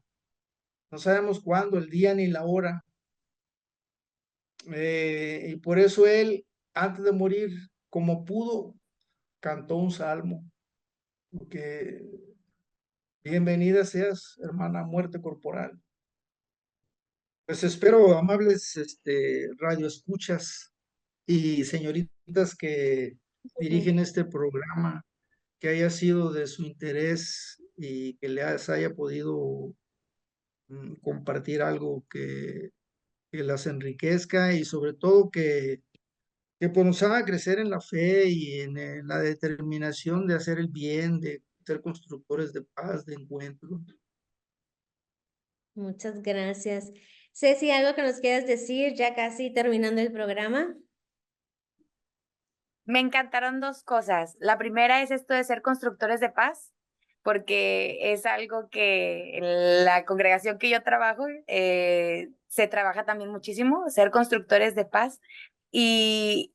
No sabemos cuándo, el día ni la hora. Y por eso él, antes de morir, como pudo, cantó un salmo. Porque bienvenida seas, hermana, muerte corporal. Pues espero, amables radioescuchas y señoritas que dirigen este programa, que haya sido de su interés y que les haya podido compartir algo que las enriquezca y sobre todo que pues nos haga crecer en la fe y en la determinación de hacer el bien, de ser constructores de paz, de encuentro. Muchas gracias. Ceci, ¿algo que nos quieras decir ya casi terminando el programa? Me encantaron 2 cosas. La primera es esto de ser constructores de paz, porque es algo que en la congregación que yo trabajo se trabaja también muchísimo, ser constructores de paz. Y,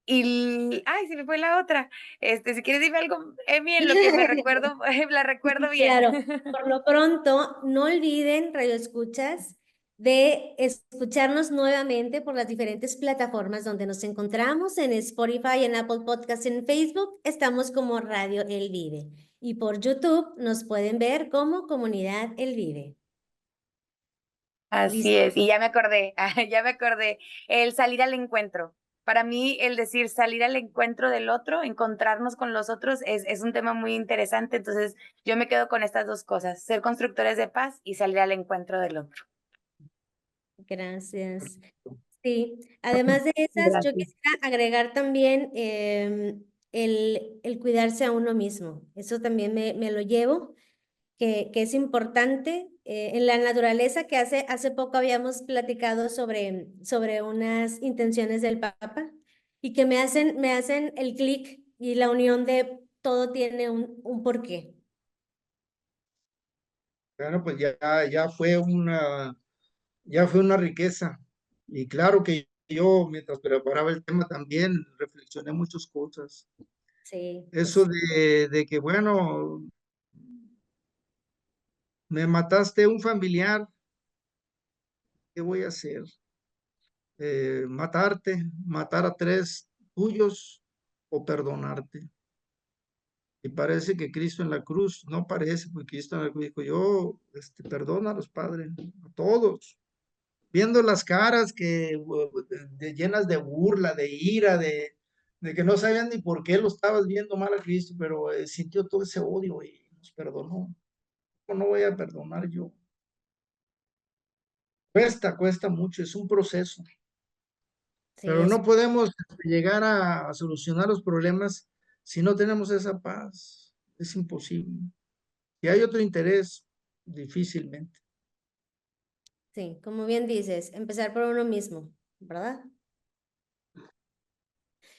ay, se me fue la otra. Si quieres dime algo, Emi, en lo que me recuerdo, la recuerdo bien. Claro, por lo pronto, no olviden, radioescuchas, de escucharnos nuevamente por las diferentes plataformas donde nos encontramos, en Spotify, en Apple Podcasts, en Facebook, estamos como Radio El Vive. Y por YouTube nos pueden ver como Comunidad El Vive. Así ¿Listo? es, y ya me acordé, ya me acordé, el salir al encuentro. Para mí, el decir salir al encuentro del otro, encontrarnos con los otros, es un tema muy interesante. Entonces, yo me quedo con estas 2 cosas, ser constructores de paz y salir al encuentro del otro. Gracias. Sí, además de esas, yo Gracias. quisiera agregar también el cuidarse a uno mismo. Eso también me lo llevo, que es importante. En la naturaleza, que hace poco habíamos platicado sobre unas intenciones del Papa y que me hacen el clic y la unión de todo tiene un porqué. Bueno, pues ya fue una riqueza. Y claro que yo, mientras preparaba el tema, también reflexioné muchas cosas. Sí, Eso de que, bueno, me mataste un familiar, ¿qué voy a hacer? Matar a 3 tuyos o perdonarte. Y parece que Cristo en la cruz, no parece, porque Cristo en la cruz dijo, yo, perdona a los padres, a todos. Viendo las caras llenas de burla, de ira, de que no sabían ni por qué lo estabas viendo mal a Cristo, pero sintió todo ese odio y nos perdonó. ¿Cómo no voy a perdonar yo? cuesta mucho, es un proceso, Sí, pero es- no podemos llegar a solucionar los problemas si no tenemos esa paz. Es imposible. Si hay otro interés, difícilmente. sí, como bien dices, empezar por uno mismo, ¿verdad?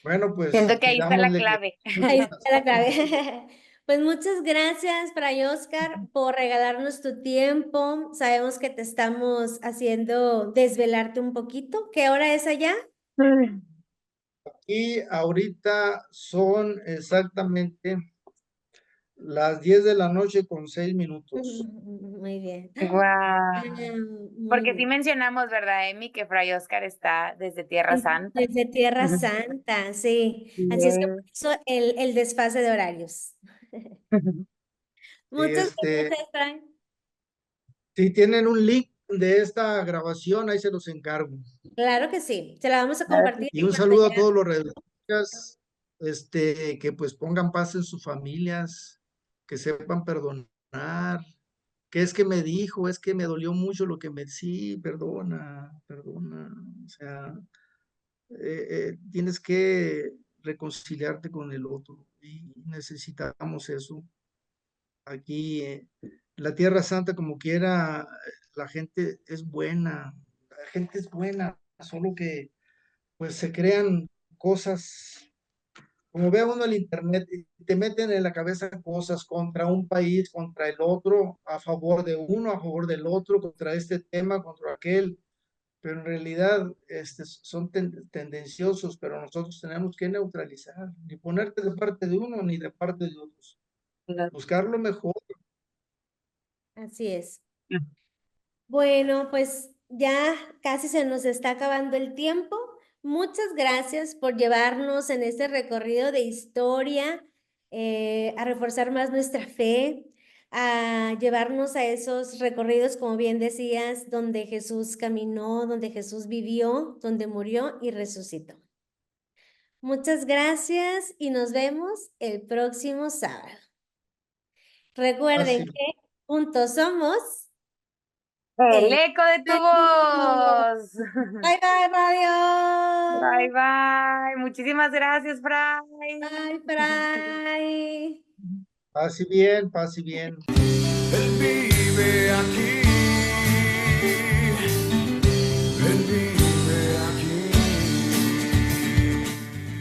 Bueno, pues Siento que ahí está la pidámosle que clave. Ahí está la clave. Pues muchas gracias, Fray Oscar, por regalarnos tu tiempo. Sabemos que te estamos haciendo desvelarte un poquito. ¿Qué hora es allá? y ahorita son exactamente las 10 de la noche con 6 minutos. Muy bien. Guau. Muy Porque sí bien. mencionamos, ¿verdad, Emi, que Fray Oscar está desde Tierra Santa? Desde Tierra Santa, sí. Así es que por eso el desfase de horarios. Muchas Este, gracias, Fray. si tienen un link de esta grabación, ahí se los encargo. Claro que sí. Se la vamos a Claro que compartir Y en un cuanto saludo a ya. todos los redescuchas, que pues pongan paz en sus familias, que sepan perdonar. ¿Qué es que me dijo? Es que me dolió mucho lo que me... Sí, perdona, perdona. O sea, tienes que reconciliarte con el otro y necesitamos eso. Aquí, la Tierra Santa, como quiera, la gente es buena, la gente es buena, solo que pues se crean cosas, como ve uno el internet, y te meten en la cabeza cosas contra un país, contra el otro, a favor de uno, a favor del otro, contra este tema, contra aquel, pero en realidad son tendenciosos, pero nosotros tenemos que neutralizar, ni ponerte de parte de uno ni de parte de otros, buscar lo mejor. Así es. Bueno, pues ya casi se nos está acabando el tiempo. Muchas gracias por llevarnos en este recorrido de historia, a reforzar más nuestra fe, a llevarnos a esos recorridos, como bien decías, donde Jesús caminó, donde Jesús vivió, donde murió y resucitó. Muchas gracias y nos vemos el próximo sábado. Recuerden Así. que juntos somos El el eco de tu voz. Bye bye, Bye, radio. bye. Muchísimas gracias, Fray. Bye, bye. Paz y bien, paz y bien. Él vive aquí. Él vive aquí.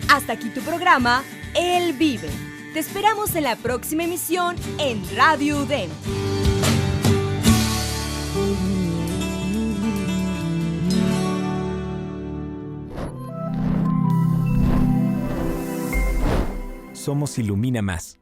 Hasta aquí tu programa, Él vive. Te esperamos en la próxima emisión en Radio UDEM. Somos Ilumina Más.